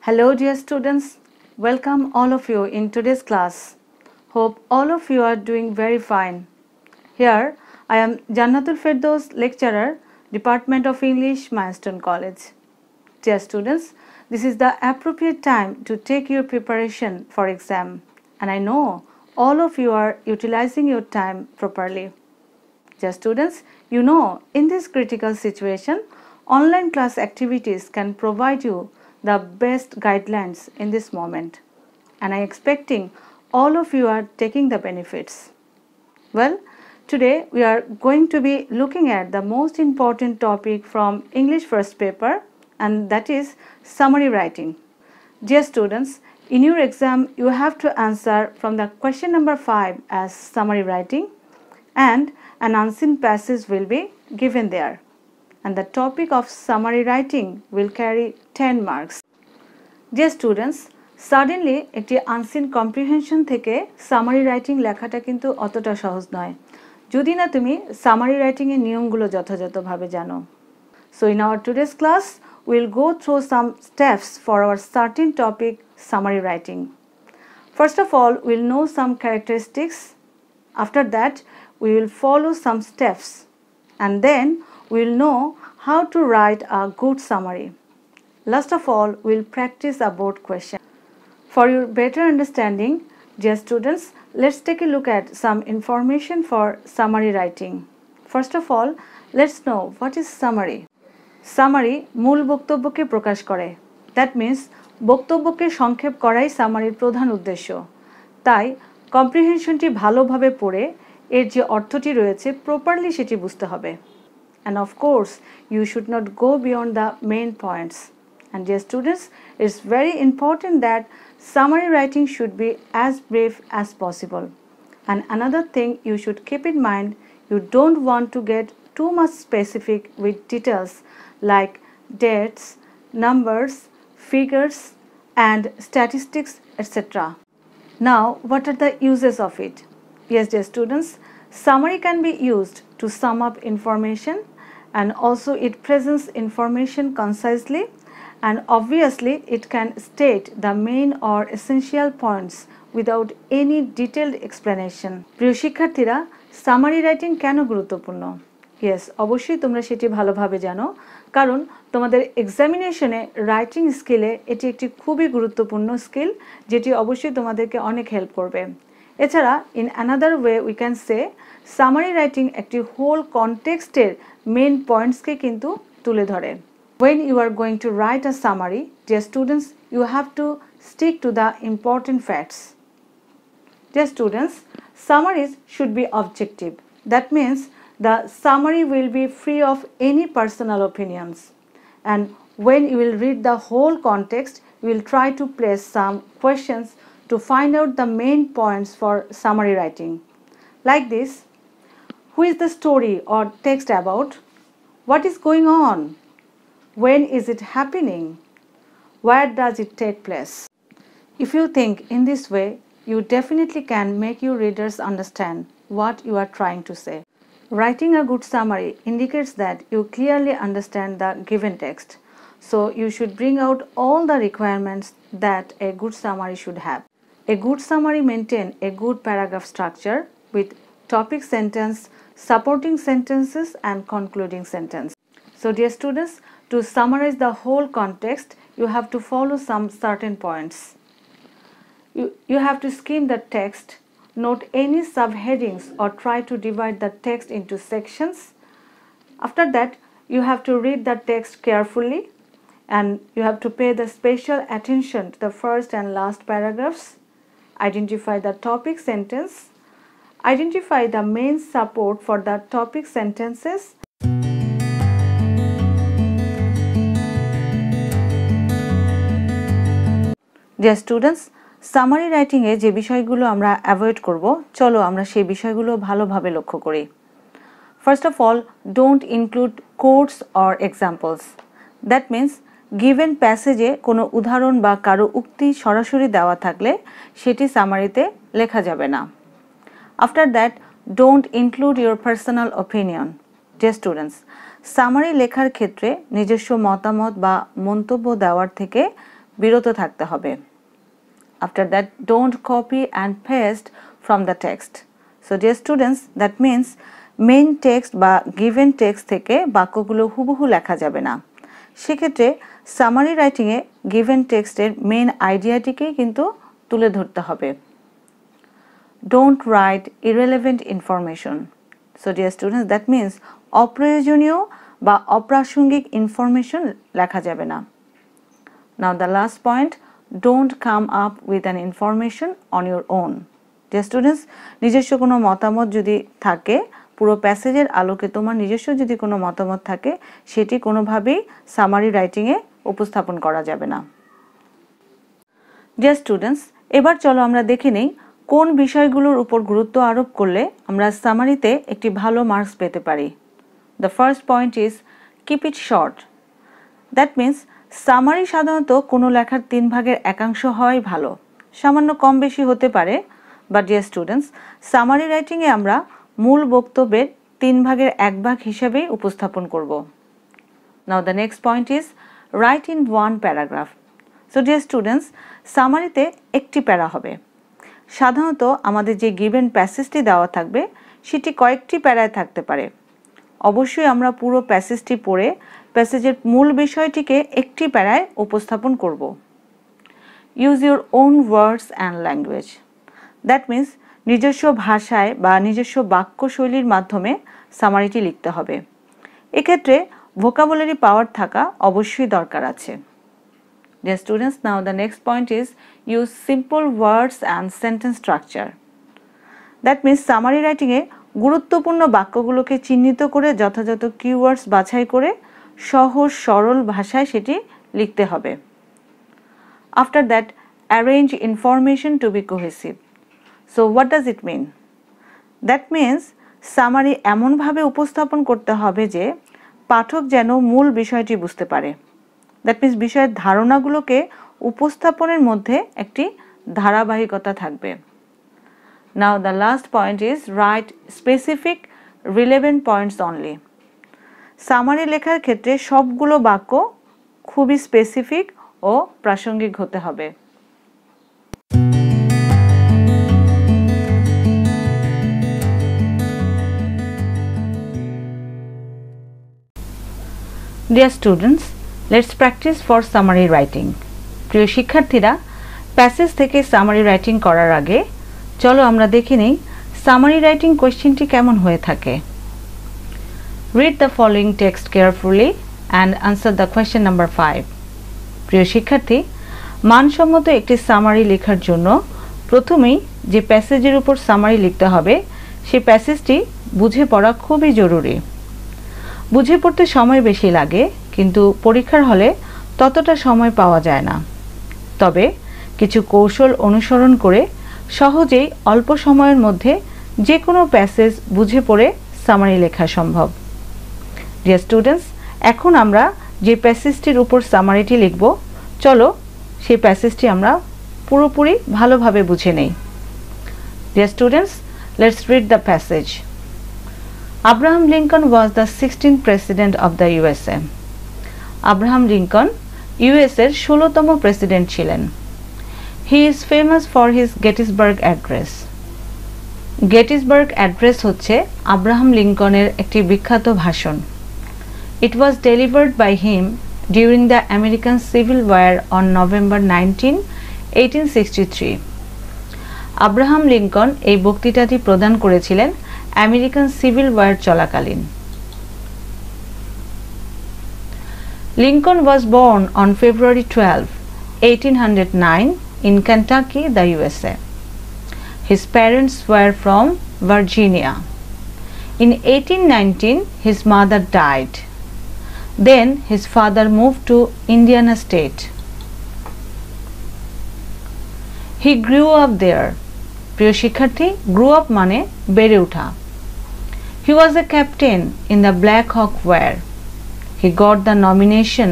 Hello dear students, welcome all of you in today's class. Hope all of you are doing very fine. Here I am Jannatul Firdaus, lecturer, Department of English, Milestone College. Dear students, this is the appropriate time to take your preparation for exam, and I know all of you are utilizing your time properly. Dear students, you know in this critical situation, online class activities can provide you the best guidelines in this moment, and I am expecting all of you are taking the benefits. Well, today we are going to be looking at the most important topic from English first paper, and that is summary writing. Dear students, in your exam you have to answer from the question number 5 as summary writing, and an unseen passage will be given there. And the topic of summary writing will carry 10 marks. Dear students, suddenly একটি unseen comprehension থেকে summary writing লেখাটা কিন্তু অতটা সহজ নয় যদি না তুমি summary writing এর নিয়মগুলো যথাযথভাবে জানো. So in our today's class we will go through some steps for our certain topic summary writing. First of all, we will know some characteristics. After that, we will follow some steps, and then we will know how to write a good summary. Last of all, we will practice a board question. For your better understanding, dear students, let's take a look at some information for summary writing. First of all, let's know what is summary. Summary মূল বক্তব্যকে প্রকাশ করে. That means বক্তব্যকে সংক্ষেপ করাই সামারির প্রধান উদ্দেশ্য. তাই কম্প্রিহেনশনটি ভালোভাবে পড়ে এর যে অর্থটি রয়েছে প্রপারলি সেটি বুঝতে হবে. And of course, you should not go beyond the main points. And dear students, it's very important that summary writing should be as brief as possible. And another thing you should keep in mind, you don't want to get too much specific with details like dates, numbers, figures, and statistics, etc. Now, what are the uses of it? Yes, dear students, summary can be used to sum up information, and also it presents information concisely, and obviously it can state the main or essential points without any detailed explanation. প্রিয় শিক্ষার্থীরা, summary writing কেন গুরুত্বপূর্ণ? Yes, অবশ্যই তোমরা সেটি ভালোভাবে জানো, কারণ তোমাদের এক্সামিনেশনে রাইটিং স্কিলে এটি একটি খুবই গুরুত্বপূর্ণ স্কিল যেটি অবশ্যই তোমাদেরকে অনেক হেল্প করবে. এছাড়া in another way we can say summary writing একটি হোল কনটেক্সটের মেন পয়েন্টসকে কিন্তু তুলে ধরে. When you are going to write a summary, dear students, you have to stick to the important facts. Dear students, summaries should be objective. That means the summary will be free of any personal opinions. And when you will read the whole context, you will try to place some questions to find out the main points for summary writing. Like this, who is the story or text about? What is going on? When is it happening? Where does it take place? If you think in this way, you definitely can make your readers understand what you are trying to say. Writing a good summary indicates that you clearly understand the given text. So you should bring out all the requirements that a good summary should have. A good summary maintains a good paragraph structure with topic sentence, supporting sentences, and concluding sentence. So dear students, to summarize the whole context, you have to follow some certain points. You have to skim the text, note any subheadings, or try to divide the text into sections. After that, you have to read the text carefully, and you have to pay the special attention to the first and last paragraphs. Identify the topic sentence. Identify the main support for the topic sentences. Dear students, summary রাইটিংয়ে যে বিষয়গুলো আমরা avoid করব, চলো আমরা সেই বিষয়গুলো ভালোভাবে লক্ষ্য করি. First of all, don't include quotes or examples. That means given passage কোনো উদাহরণ বা কারো উক্তি সরাসরি দেওয়া থাকলে সেটি সামারিতে লেখা যাবে না. After that, don't include your personal opinion. Dear students, summary লেখার ক্ষেত্রে নিজস্ব মতামত বা মন্তব্য দেওয়ার থেকে বিরত থাকতে হবে। After that, don't copy and paste from the text. So dear students, that means main text বা given text থেকে বাক্যগুলো হুবহু লেখা যাবে না। সেক্ষেত্রে সামারি রাইটিংয়ে given টেক্সটের মেন আইডিয়াটিকেই কিন্তু তুলে ধরতে হবে। Don't write irrelevant information. So dear students, that means অপ্রয়োজনীয় বা অপ্রাসঙ্গিক ইনফরমেশন লেখা যাবে না। Now the last point, don't come up with an information on your own. Dear students, নিজস্ব কোনো মতামত যদি থাকে, পুরো প্যাসেজের আলোকে তোমার নিজস্ব যদি কোনো মতামত থাকে, সেটি কোনোভাবেই সামারি রাইটিংয়ে উপস্থাপন করা যাবে না। Dear students, এবার চলো আমরা দেখে নেই কোন বিষয়গুলোর উপর গুরুত্ব আরোপ করলে আমরা সামারিতে একটি ভালো মার্কস পেতে পারি। The first point is keep it short. That means summary সাধারণত কোনো লেখার 3 ভাগের একাংশ হয় ভালো, সামান্য কম বেশি হতে পারে, বাট ডিয়ার স্টুডেন্টস সামারি রাইটিংয়ে আমরা মূল বক্তব্যের 3 ভাগের 1 ভাগ হিসাবেই উপস্থাপন করব। Now the next point is write in 1 paragraph. So dear students সামারিতে একটি প্যারা হবে। সাধারণত আমাদের যে গিভেন প্যাসেজটি দেওয়া থাকবে সেটি কয়েকটি প্যারায় থাকতে পারে। অবশ্যই আমরা পুরো প্যাসেজটি পড়ে প্যাসেজের মূল বিষয়টিকে একটি প্যারায় উপস্থাপন করব। Use your own words and language. That means নিজস্ব ভাষায় বা নিজস্ব বাক্যশৈলীর মাধ্যমে সামারিটি লিখতে হবে। এক্ষেত্রে ভোকাবুলারি পাওয়ার থাকা অবশ্যই দরকার আছে। Dear students, now the next point is use simple words and sentence structure. That means summary writing এ গুরুত্বপূর্ণ বাক্যগুলোকে চিহ্নিত করে যথাযথ কিওয়ার্ডস বাছাই করে সহজ সরল ভাষায় সেটি লিখতে হবে। After that, arrange information to be cohesive. So what does it mean? That means summary এমনভাবে উপস্থাপন করতে হবে যে পাঠক যেন মূল বিষয়টি বুঝতে পারে। দ্যাট মিন্স বিষয়ের ধারণাগুলোকে উপস্থাপনের মধ্যে একটি ধারাবাহিকতা থাকবে। Now the last point is write specific relevant points only. Summary লেখার ক্ষেত্রে সবগুলো বাক্য খুবই স্পেসিফিক ও প্রাসঙ্গিক হতে হবে। Dear students, let's practice for summary writing. প্রিয় শিক্ষার্থীরা, প্যাসেজ থেকে সামারি রাইটিং করার আগে চলো আমরা দেখে নিই সামারি রাইটিং কোয়েশ্চেনটি কেমন হয়ে থাকে। Read the following text carefully and answer the question number 5. প্রিয় শিক্ষার্থী, মানসম্মত একটি সামারি লেখার জন্য প্রথমেই যে প্যাসেজের উপর সামারি লিখতে হবে সেই প্যাসেজটি বুঝে পড়া খুবই জরুরি। বুঝে পড়তে সময় বেশি লাগে, কিন্তু পরীক্ষার হলে ততটা সময় পাওয়া যায় না। তবে কিছু কৌশল অনুসরণ করে সহজেই অল্প সময়ের মধ্যে যে কোনো প্যাসেজ বুঝে পড়ে সামারি লেখা সম্ভব। ডিয়ার স্টুডেন্টস, এখন আমরা যে প্যাসেজটির উপর সামারিটি লিখব, চলো সেই প্যাসেজটি আমরা পুরোপুরি ভালোভাবে বুঝে নেই। Dear students, let's read the passage. Abraham Lincoln was the 16th president of the USA. Abraham Lincoln ইউএসের 16তম প্রেসিডেন্ট ছিলেন। He is famous for his Gettysburg Address. Gettysburg Address হচ্ছে আব্রাহাম লিঙ্কনের একটি বিখ্যাত ভাষণ। It was delivered by him during the American Civil War on November 19, 1863. Abraham Lincoln এই বক্তৃতাটি প্রদান করেছিলেন আমেরিকান সিভিল ওয়ার চলাকালীন। Lincoln was born on February 12, 1809 in Kentucky, the USA. His parents were from Virginia. In 1819, his mother died. Then his father moved to Indiana State. He grew up there. প্রিয় শিক্ষার্থী, grew up মানে বেড়ে ওঠা। He was a captain in the Black Hawk War. He got the nomination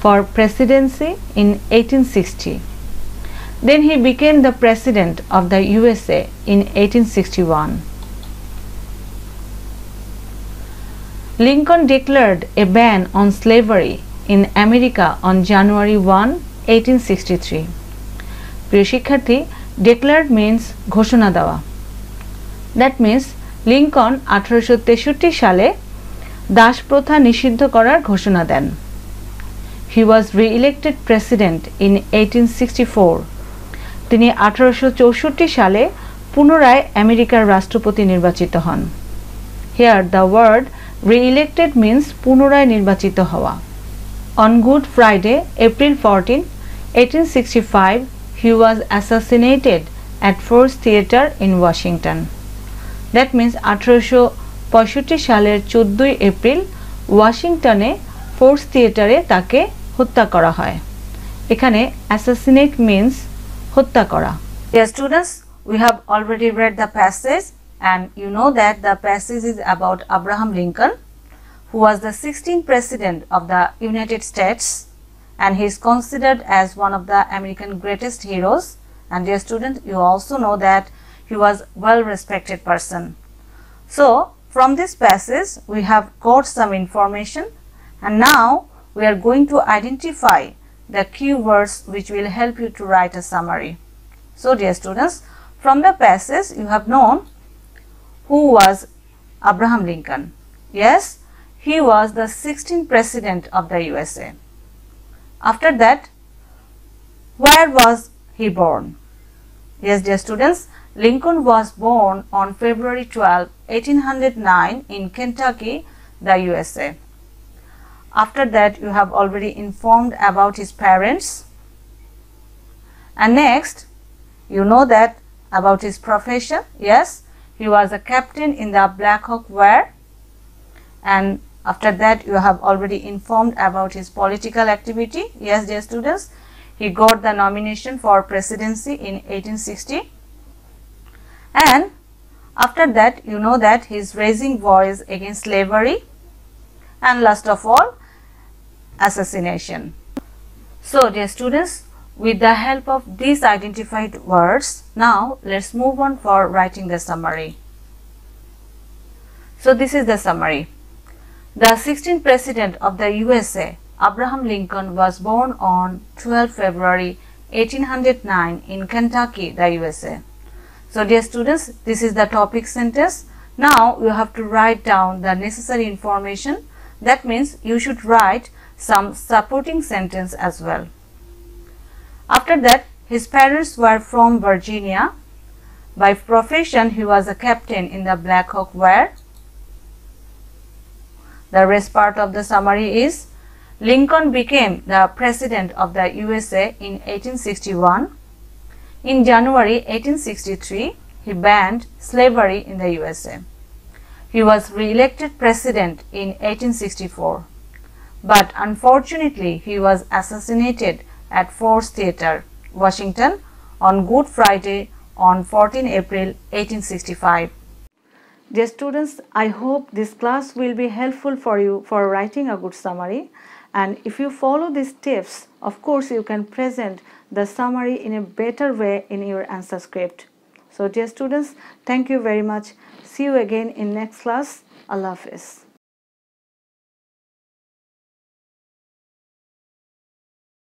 for presidency in 1860. Then he became the president of the USA in 1861. Lincoln declared a ban on slavery in America on January 1, 1863. প্রিয় শিক্ষার্থী, declared means ঘোষণা দেওয়া। That means Lincoln 1863 সালে দাস প্রথা নিষিদ্ধ করার ঘোষণা দেন। He was re-elected president in 1864. তিনি 1864 সালে পুনরায় আমেরিকার রাষ্ট্রপতি নির্বাচিত হন। Here the word re-elected means পুনরায় নির্বাচিত হওয়া। On Good Friday, April 14, 1865, he was assassinated at Ford's Theatre in Washington. That means 1865 সালের 14 এপ্রিল ওয়াশিংটনে ফোর্ডস থিয়েটারে তাকে হত্যা করা হয়। এখানে assassinate means হত্যা করা। Dear students, we have already read the passage and you know that the passage is about Abraham Lincoln, who was the 16th president of the United States, and he is considered as one of the American greatest heroes. And dear student, you also know that he was well respected person. So from this passage we have got some information, and now we are going to identify the keywords which will help you to write a summary. So dear students, from the passage you have known who was Abraham Lincoln. Yes, he was the 16th president of the USA. After that, where was he born? Yes, dear students, Lincoln was born on February 12, 1809 in Kentucky, the USA. After that, you have already informed about his parents. And next, you know that about his profession. Yes, he was a captain in the Black Hawk War. And after that, you have already informed about his political activity. Yes, dear students, he got the nomination for presidency in 1860. And after that, you know that he is raising voice against slavery, and last of all, assassination. So dear students, with the help of these identified words, now let's move on for writing the summary. So this is the summary. The 16th president of the USA, Abraham Lincoln, was born on 12 February 1809 in Kentucky, the USA. So dear students, this is the topic sentence. Now you have to write down the necessary information. That means you should write some supporting sentence as well. After that, his parents were from Virginia. By profession, he was a captain in the Black Hawk War. The rest part of the summary is Lincoln became the president of the USA in 1861. In January 1863, he banned slavery in the USA. He was re-elected president in 1864. But unfortunately, he was assassinated at Ford's Theatre, Washington on Good Friday on 14 April 1865. Dear students, I hope this class will be helpful for you for writing a good summary, and if you follow these tips, of course you can present the summary in a better way in your answer script. So dear students, thank you very much. See you again in next class. Allah Hafiz.